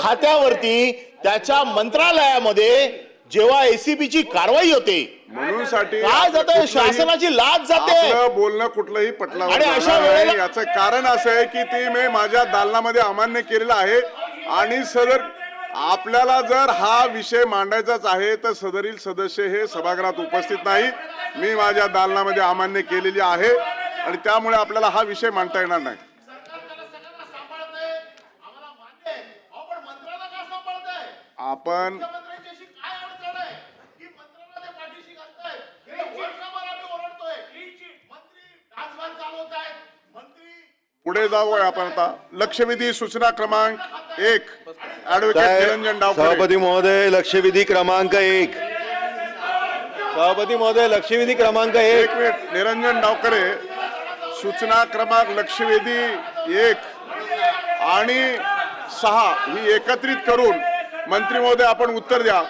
खात्यावरती त्याच्या मंत्रालयामध्ये जेव्हा एसीबीची कारवाई होते म्हणून साठी काय जातं, शासनाची लाच जाते. आपलं बोलणं कुठलंही पटलावर आणि अशा जाणार नाही. वेळेला- याचं कारण असं आहे की ते मी माझ्या दालनामध्ये अमान्य केलेलं आहे आणि सदर आपल्याला जर हा विषय मांडायचाच आहे तर सदरील सदस्य हे सभागृहात उपस्थित नाही, मी माझ्या दालनामध्ये अमान्य केलेली आहे आणि त्यामुळे आपल्याला हा विषय मांडता येणार नाही. आपण पुढे जाऊया आपण आता. लक्षवेधी सूचना क्रमांक 1 ऍडव्होकेट निरंजन डावखरे. सभापती महोदय, लक्षवेधी क्रमांक 1. सभापती महोदय, लक्षवेधी क्रमांक 1. एक मिनिट. निरंजन डावखरे, सूचना क्रमांक लक्षवेधी 1 आणि 6 ही एकत्रित करून मंत्री महोदय आपण उत्तर द्या.